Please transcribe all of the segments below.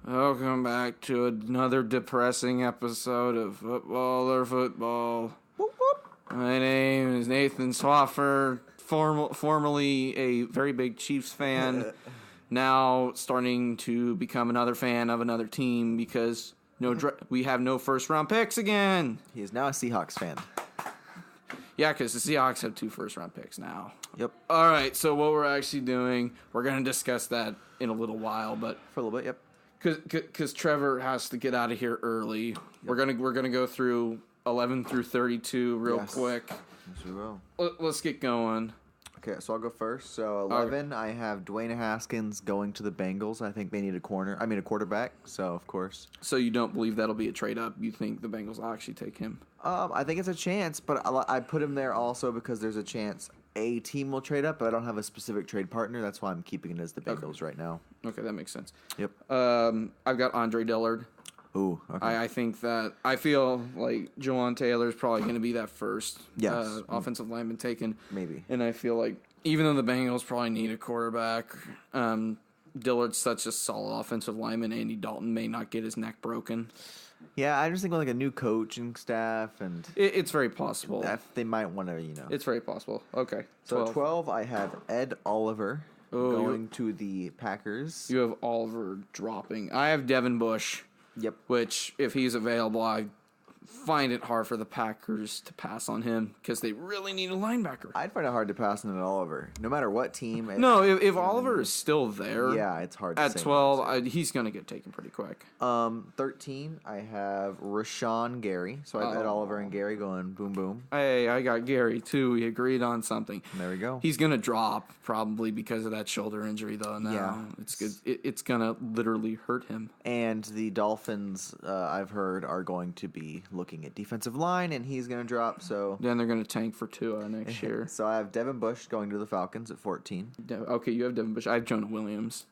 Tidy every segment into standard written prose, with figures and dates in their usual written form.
Welcome back to another depressing episode of Football. Whoop, whoop. My name is Nathan Swaffer, formerly a very big Chiefs fan, now starting to become another fan of another team because we have no first-round picks again. He is now a Seahawks fan. Yeah, because the Seahawks have 2 first-round picks now. Yep. All right, so what we're actually doing, we're going to discuss that in a little while, but For a little bit, yep. Because Trevor has to get out of here early. Yep. We're gonna go through 11 through 32 real quick. Yes, we will. Let's get going. Okay, so I'll go first. So 11, I have Dwayne Haskins going to the Bengals. I think they need a quarterback. So of course. So you don't believe that'll be a trade up? You think the Bengals will actually take him? I think it's a chance, but I put him there also because there's a chance a team will trade up, but I don't have a specific trade partner. That's why I'm keeping it as the Bengals right now. Okay, that makes sense. Yep. I've got Andre Dillard. Ooh, okay. I feel like Jawan Taylor is probably going to be that first offensive lineman taken. Maybe. And I feel like even though the Bengals probably need a quarterback, Dillard's such a solid offensive lineman. Andy Dalton may not get his neck broken. Yeah, I just think like a new coaching staff and it's very possible that they might want to, It's very possible. Okay. So 12, I have Ed Oliver going to the Packers. You have Oliver dropping. I have Devin Bush. Yep. Which, if he's available, I find it hard for the Packers to pass on him because they really need a linebacker. I'd find it hard to pass on Oliver, no matter what team. If Oliver is still there, yeah, it's hard. At 12, he's going to get taken pretty quick. 13, I have Rashawn Gary. So I have Ed Oliver and Gary going boom boom. Hey, I got Gary too. We agreed on something. There we go. He's going to drop probably because of that shoulder injury though. Now yeah, it's good. It's going to literally hurt him. And the Dolphins, I've heard, are going to be looking at defensive line, and he's going to drop. So then they're going to tank for Tua next year. So I have Devin Bush going to the Falcons at 14. Okay, you have Devin Bush. I have Jonah Williams.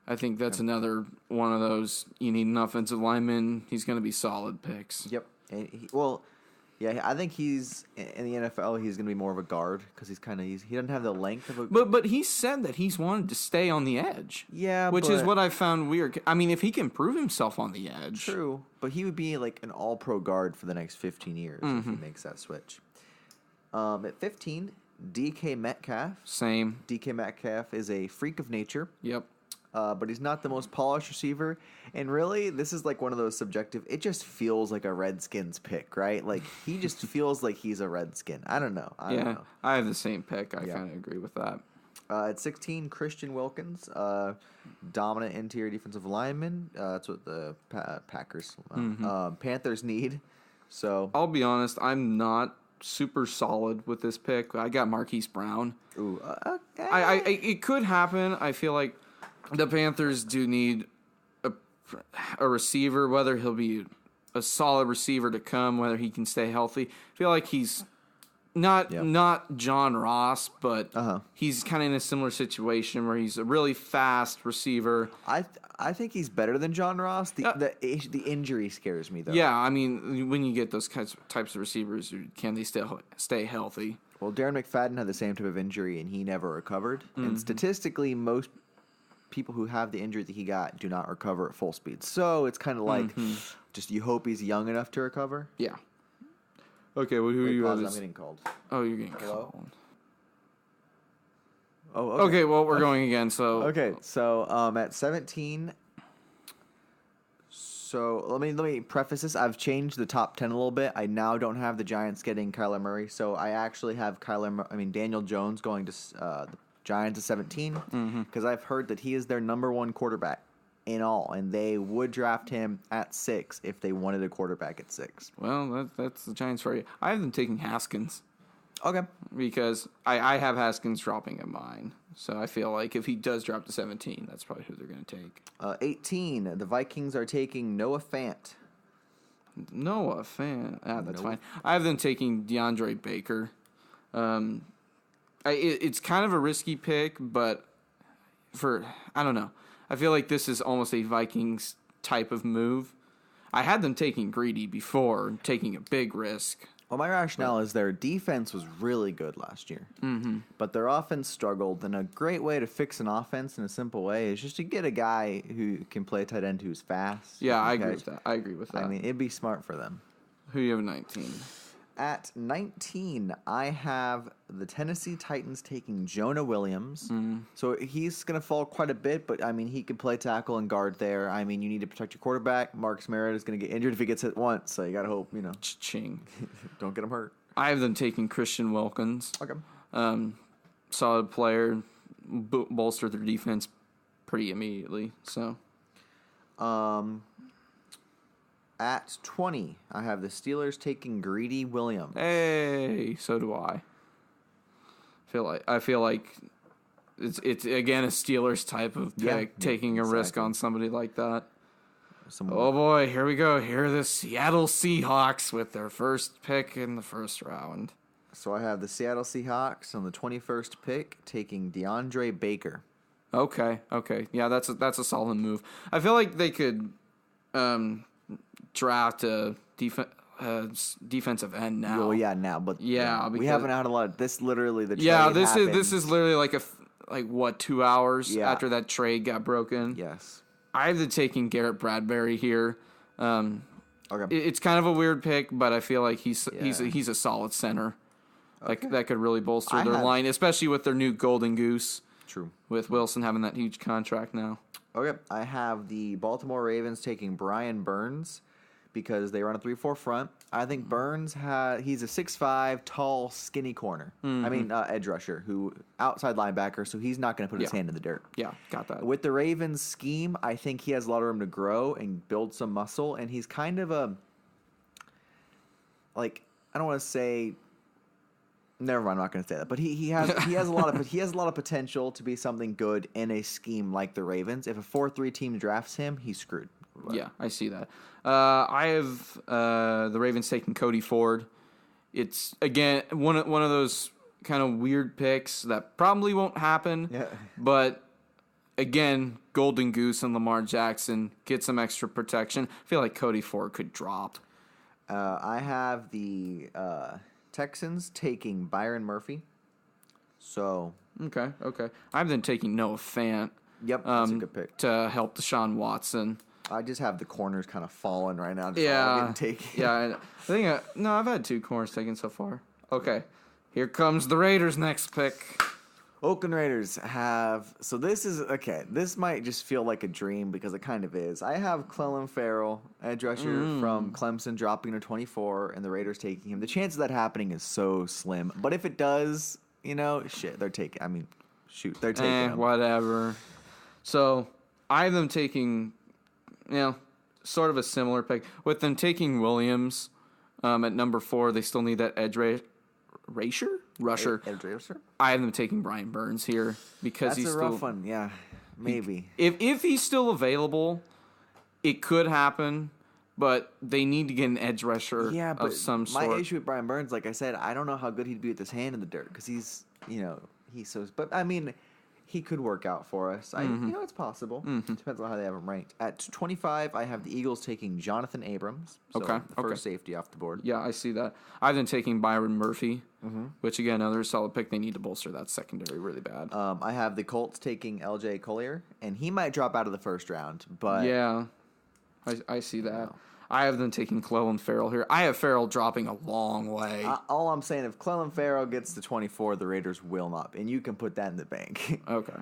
I think that's another one of those. You need an offensive lineman. He's going to be solid picks. Yep. And I think he's in the NFL. He's going to be more of a guard because he doesn't have the length of a. But he said that he's wanted to stay on the edge. Yeah, which is what I found weird. I mean, if he can prove himself on the edge, true. But he would be like an All-Pro guard for the next 15 years if he makes that switch. At 15, DK Metcalf. Same. DK Metcalf is a freak of nature. Yep. But he's not the most polished receiver. And really, this is like one of those subjective. It just feels like a Redskins pick, right? Like, he just feels like he's a Redskin. I don't know. I don't know. I have the same pick. I kind of agree with that. At 16, Christian Wilkins, dominant interior defensive lineman. That's what the Packers, Panthers need. So I'll be honest, I'm not super solid with this pick. I got Marquise Brown. Ooh, okay. It could happen. I feel like the Panthers do need a receiver, whether he'll be a solid receiver to come, whether he can stay healthy. I feel like he's not John Ross, but he's kind of in a similar situation where he's a really fast receiver. I think he's better than John Ross. The injury scares me, though. Yeah, I mean, when you get those types of receivers, can they still stay healthy? Well, Darren McFadden had the same type of injury, and he never recovered. And statistically, most people who have the injury that he got do not recover at full speed. So it's kind of like just you hope he's young enough to recover. Yeah. Okay, well, who are you? I'm getting called. Oh, you're getting called. Oh, okay. Well, we're going again. So at 17. So let me preface this. I've changed the top 10 a little bit. I now don't have the Giants getting Kyler Murray, so I actually have Daniel Jones going to the Giants at 17 because I've heard that he is their number one quarterback in all, and they would draft him at 6 if they wanted a quarterback at 6. Well, that's the Giants for you. I have them taking Haskins. Okay. Because I have Haskins dropping at mine. So I feel like if he does drop to 17, that's probably who they're going to take. 18, the Vikings are taking Noah Fant. Noah Fant. That's fine. I have them taking DeAndre Baker. It's kind of a risky pick, but I don't know. I feel like this is almost a Vikings type of move. I had them taking Greedy before, taking a big risk. Well, my rationale is their defense was really good last year, but their offense struggled. And a great way to fix an offense in a simple way is just to get a guy who can play tight end who's fast. Yeah, I agree with that. I mean, it'd be smart for them. Who do you have at 19? At 19, I have the Tennessee Titans taking Jonah Williams. So he's going to fall quite a bit, but, I mean, he can play tackle and guard there. I mean, you need to protect your quarterback. Marcus Mariota is going to get injured if he gets hit once, so you got to hope, Ching. don't get him hurt. I have them taking Christian Wilkins. Okay. Solid player, bolster their defense pretty immediately. So, at 20, I have the Steelers taking Greedy Williams. hey, so do I. I feel like it's again a Steelers type of pick, taking a risk on somebody like that. Oh boy, here we go. Here are the Seattle Seahawks with their first pick in the first round. So I have the Seattle Seahawks on the 21st pick taking DeAndre Baker. Okay. Yeah, that's a solid move. I feel like they could draft a defensive end now. Well, yeah, now, but we haven't had a lot of this. Literally, the trade this is literally like 2 hours after that trade got broken. Yes, I have taking Garrett Bradbury here. Okay, it's kind of a weird pick, but I feel like he's a solid center. Like that could really bolster their line, especially with their new Golden Goose. True. With Wilson having that huge contract now. Okay, I have the Baltimore Ravens taking Brian Burns because they run a 3-4 front. I think Burns he's a 6'5", tall, skinny corner. I mean, edge rusher, who outside linebacker, so he's not going to put his hand in the dirt. Yeah, got that. With the Ravens scheme, I think he has a lot of room to grow and build some muscle, and he's kind of I don't want to say. Never mind, I'm not going to say that. But he has a lot of potential to be something good in a scheme like the Ravens. If a 4-3 team drafts him, he's screwed. Yeah, I see that. I have the Ravens taking Cody Ford. It's again one of those kind of weird picks that probably won't happen. Yeah. But again, Golden Goose and Lamar Jackson get some extra protection. I feel like Cody Ford could drop. I have the Texans taking Byron Murphy. So okay. I have them taking Noah Fant. Yep, that's a good pick to help Deshaun Watson. I just have the corners kind of falling right now. Getting taken. Yeah, I think I've had 2 corners taken so far. Okay, here comes the Raiders' next pick. Oakland Raiders have. So this is okay. This might just feel like a dream because it kind of is. I have Clelin Ferrell, edge rusher from Clemson, dropping to 24, and the Raiders taking him. The chance of that happening is so slim. But if it does, they're taking. I mean, they're taking him. Whatever. So I have them taking, sort of a similar pick with them taking Williams at number 4. They still need that edge rusher. I have them taking Brian Burns here because that's a rough one. Yeah, maybe. If he's still available, it could happen, but they need to get an edge rusher of some sort. My issue with Brian Burns, like I said, I don't know how good he'd be with his hand in the dirt because he's so. But I mean, he could work out for us. It's possible. Depends on how they have him ranked. At 25, I have the Eagles taking Jonathan Abrams. So the first safety off the board. Yeah, I see that. I've been taking Byron Murphy, which again, another solid pick. They need to bolster that secondary really bad. I have the Colts taking LJ Collier, and he might drop out of the first round. But yeah, I see that. I have them taking Clelin Ferrell here. I have Ferrell dropping a long way. All I'm saying, if Clelin Ferrell gets to 24, the Raiders will not. And you can put that in the bank. Okay.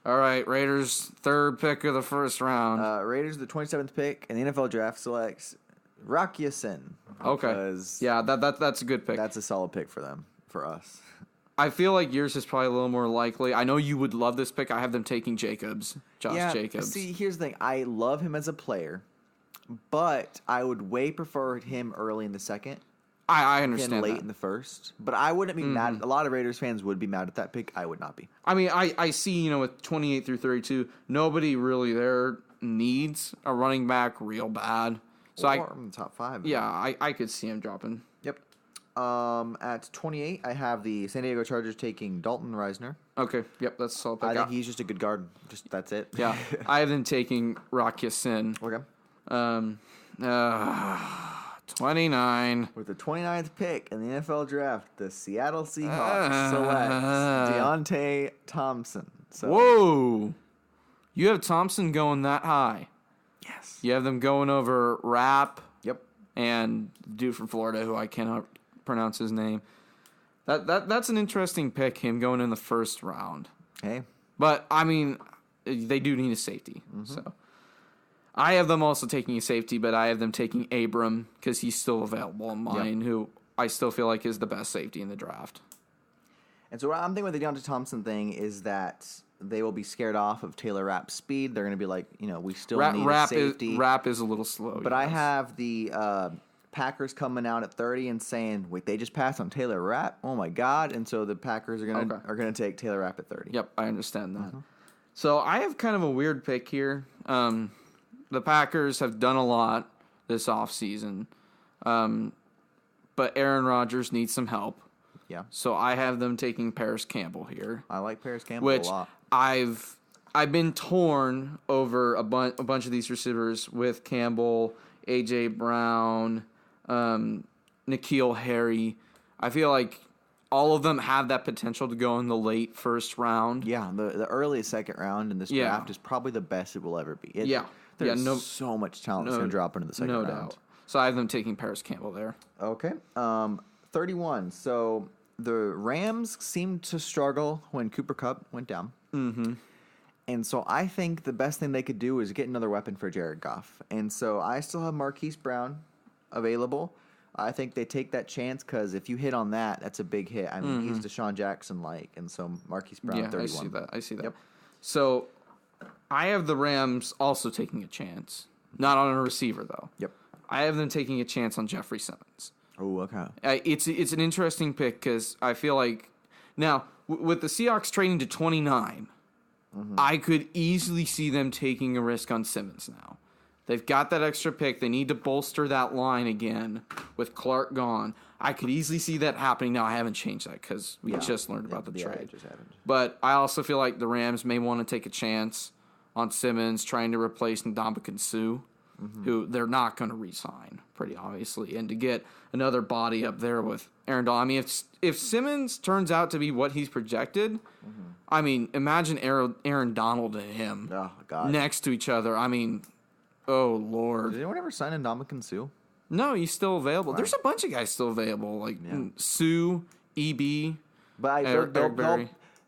All right, Raiders, 3rd pick of the first round. Raiders, the 27th pick, and the NFL draft selects Rock Ya-Sin. Okay. Yeah, that's a good pick. That's a solid pick for us. I feel like yours is probably a little more likely. I know you would love this pick. I have them taking Josh Jacobs. See, here's the thing. I love him as a player. But I would way prefer him early in the second. I understand than late in the first. But I wouldn't be mad. A lot of Raiders fans would be mad at that pick. I would not be. I mean, I see, with 28 through 32, nobody really there needs a running back real bad. So in the top 5. Yeah, I could see him dropping. Yep. At 28, I have the San Diego Chargers taking Dalton Reisner. Okay. Yep, that's a solid pick. I think he's just a good guard. That's it. Yeah. I have them taking Rock Ya-Sin. Okay. 29. With the 29th pick in the NFL draft, the Seattle Seahawks select Deontay Thompson. So, whoa. You have Thompson going that high. yes. You have them going over Rapp. Yep. And dude from Florida, who I cannot pronounce his name. That's an interesting pick, him going in the first round. Hey. But, I mean, they do need a safety. So I have them also taking a safety, but I have them taking Abram because he's still available in mine, who I still feel like is the best safety in the draft. And so what I'm thinking with the Deontay Thompson thing is that they will be scared off of Taylor Rapp's speed. They're going to be like, we still need a safety. Rapp is a little slow. But I have the Packers coming out at 30 and saying, wait, they just passed on Taylor Rapp? Oh, my God. And so the Packers are going to take Taylor Rapp at 30. Yep, I understand that. So I have kind of a weird pick here. The Packers have done a lot this offseason, but Aaron Rodgers needs some help. Yeah. So I have them taking Paris Campbell here. I like Paris Campbell a lot. I've been torn over a bunch of these receivers with Campbell, A.J. Brown, N'Keal Harry. I feel like all of them have that potential to go in the late first round. Yeah, the early second round in this draft is probably the best it will ever be. There's so much talent that's going to drop into the second round. No doubt. So I have them taking Paris Campbell there. Okay. 31. So the Rams seemed to struggle when Cooper Kupp went down. Mm-hmm. And so I think the best thing they could do is get another weapon for Jared Goff. And so I still have Marquise Brown available. I think they take that chance because if you hit on that, that's a big hit. I mean, he's Deshaun Jackson-like, and so Marquise Brown, 31. I see that. Yep. So I have the Rams also taking a chance. Not on a receiver, though. Yep. I have them taking a chance on Jeffrey Simmons. Oh, okay. It's an interesting pick because I feel like now with the Seahawks trading to 29, I could easily see them taking a risk on Simmons now. They've got that extra pick. They need to bolster that line again with Clark gone. I could easily see that happening. Now, I haven't changed that because we just learned about the trade. But I also feel like the Rams may want to take a chance on Simmons trying to replace Ndamukong Suh, who they're not going to re-sign, pretty obviously, and to get another body up there with Aaron Donald. I mean, if Simmons turns out to be what he's projected, I mean, imagine Aaron Donald and him next to each other. I mean, oh, Lord. Did anyone ever sign Ndamukong Suh? No, he's still available. Wow. There's a bunch of guys still available, like Sue, EB, but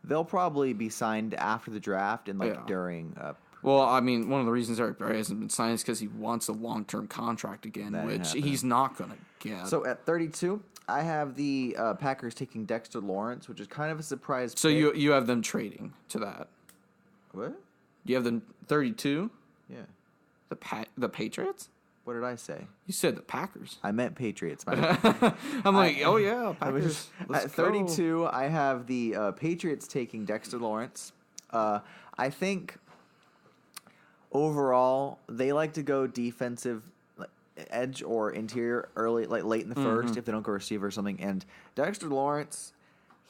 they'll probably be signed after the draft and during. Well, I mean, one of the reasons Eric Berry hasn't been signed is because he wants a long-term contract again, which he's not going to get. So at 32, I have the Packers taking Dexter Lawrence, which is kind of a surprise. So pick. you have them trading to that. What? You have them 32? Yeah. The Patriots? What did I say? You said the Packers. I meant Patriots. I'm like, oh yeah, Packers. At 32, I have the Patriots taking Dexter Lawrence. I think overall they like to go defensive edge or interior early, like late in the first, if they don't go receiver or something. And Dexter Lawrence,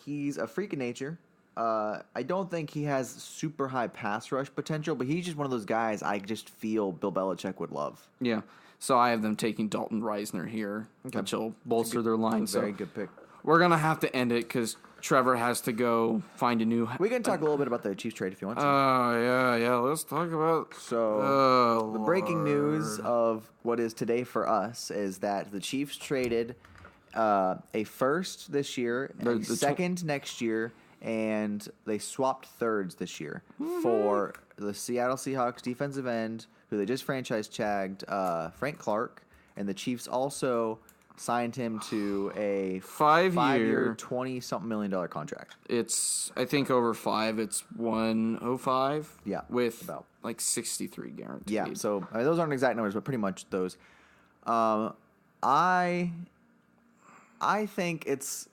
he's a freak of nature. I don't think he has super high pass rush potential, but he's just one of those guys I just feel Bill Belichick would love. Yeah. So I have them taking Dalton Reisner here, which will bolster their line. Very good pick. We're going to have to end it because Trevor has to go find a new... We can talk a little bit about the Chiefs trade if you want to. Yeah. Let's talk about... So, the breaking news of what is today for us is that the Chiefs traded a first this year, a second next year, and they swapped thirds this year for the Seattle Seahawks defensive end, who they just franchise tagged, Frank Clark, and the Chiefs also signed him to a 5-year, $20-something million contract. It's, I think, over 5. It's 105. Yeah, with about like 63 guaranteed. Yeah, so I mean, those aren't exact numbers, but pretty much those. I think it's.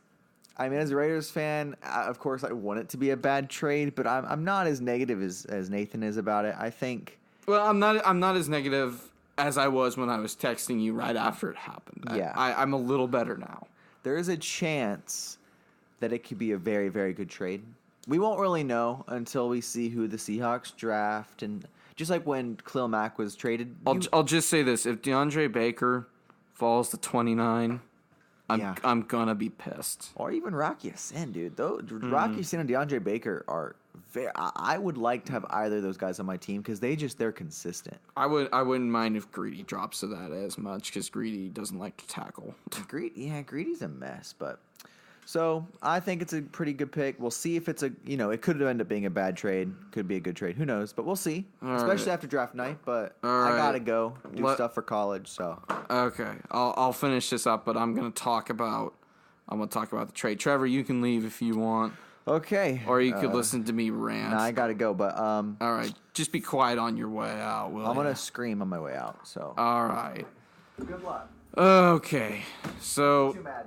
I mean, as a Raiders fan, of course, I want it to be a bad trade, but I'm not as negative as Nathan is about it. I think. Well, I'm not as negative as I was when I was texting you right after it happened. Yeah, I'm a little better now. There is a chance that it could be a very, very good trade. We won't really know until we see who the Seahawks draft, and just like when Khalil Mack was traded. I'll just say this: if DeAndre Baker falls to 29, Yeah. I'm gonna be pissed. Or even Rocky Sin, dude. Rocky Sin and DeAndre Baker are very. I would like to have either of those guys on my team because they're consistent. I wouldn't mind if Greedy drops to that as much because Greedy doesn't like to tackle. Greedy's a mess, but so I think it's a pretty good pick. We'll see if it's it could end up being a bad trade, could be a good trade. Who knows? But we'll see, especially after draft night. But I gotta go do stuff for college. So okay, I'll finish this up, but I'm gonna talk about the trade. Trevor, you can leave if you want. Okay. Or you could listen to me rant. Nah, I gotta go, but all right, just be quiet on your way out. I'm gonna scream on my way out. So all right. Good luck. Okay, so Too mad.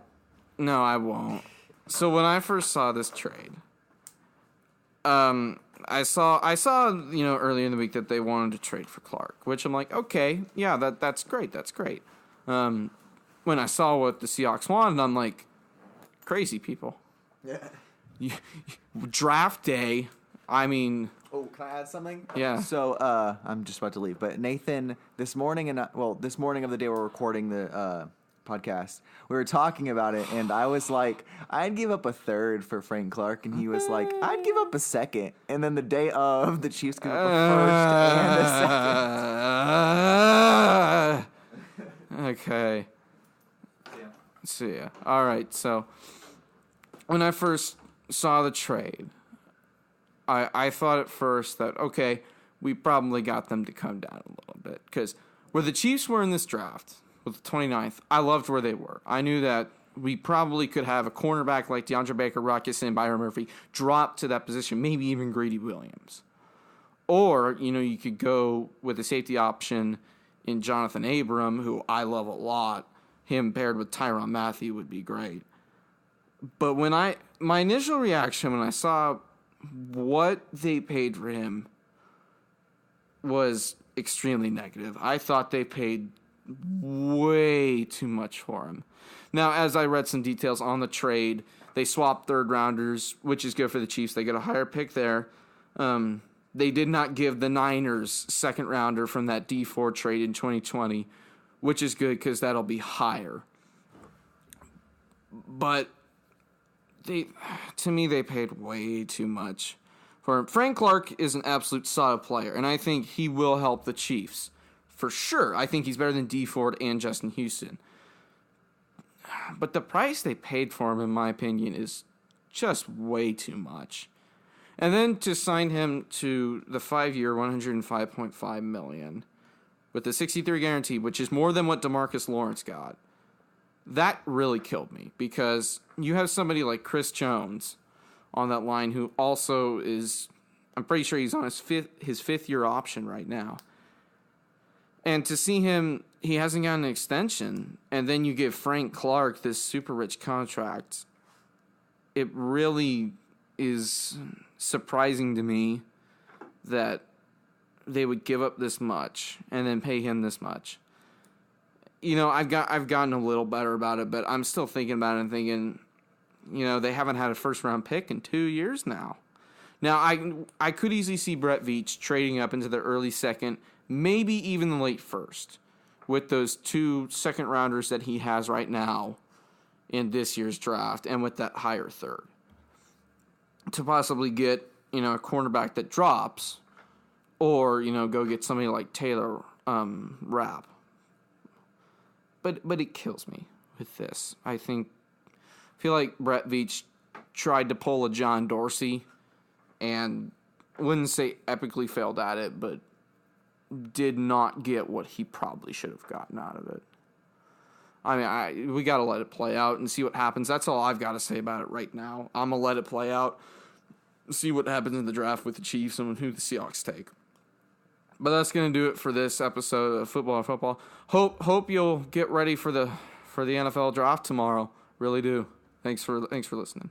no, I won't. So when I first saw this trade, I saw earlier in the week that they wanted to trade for Clark, which I'm like, okay, yeah, that's great, When I saw what the Seahawks wanted, I'm like, crazy people. Yeah. Draft day. I mean. Oh, can I add something? Yeah. So I'm just about to leave, but Nathan, this morning of the day we're recording the podcast, we were talking about it, and I was like, I'd give up a third for Frank Clark, and he was like, I'd give up a second, and then the day of, the Chiefs give up a first and a second. Okay. See ya. All right. So when I first saw the trade, I thought at first that, okay, we probably got them to come down a little bit. Because where the Chiefs were in this draft, with the 29th, I loved where they were. I knew that we probably could have a cornerback like DeAndre Baker, Rocky Sin, Byron Murphy drop to that position, maybe even Greedy Williams. Or, you could go with a safety option in Jonathan Abram, who I love a lot. Him paired with Tyrann Mathieu would be great. But my initial reaction when I saw what they paid for him was extremely negative. I thought they paid way too much for him. Now, as I read some details on the trade, they swapped third rounders, which is good for the Chiefs. They get a higher pick there. They did not give the Niners second rounder from that D4 trade in 2020, which is good because that'll be higher. But to me, they paid way too much for him. Frank Clark is an absolute solid player, and I think he will help the Chiefs. For sure. I think he's better than Dee Ford and Justin Houston. But the price they paid for him, in my opinion, is just way too much. And then to sign him to the 5-year, $105.5 million with the 63 guarantee, which is more than what DeMarcus Lawrence got, that really killed me because you have somebody like Chris Jones on that line who also is, I'm pretty sure he's on his fifth year option right now. And to see him, he hasn't gotten an extension, and then you give Frank Clark this super rich contract. It really is surprising to me that they would give up this much and then pay him this much. I've gotten a little better about it, but I'm still thinking about it and thinking, they haven't had a first round pick in 2 years now. Now I could easily see Brett Veach trading up into the early second, maybe even the late first, with those 2 second rounders that he has right now in this year's draft, and with that higher third, to possibly get a cornerback that drops, or go get somebody like Taylor Rapp. But it kills me with this. I feel like Brett Veach tried to pull a John Dorsey, and wouldn't say epically failed at it, but did not get what he probably should have gotten out of it. I mean, we got to let it play out and see what happens. That's all I've got to say about it right now. I'm going to let it play out, see what happens in the draft with the Chiefs and who the Seahawks take. But that's going to do it for this episode of Football and Football. Hope you'll get ready for the NFL draft tomorrow. Really do. Thanks for listening.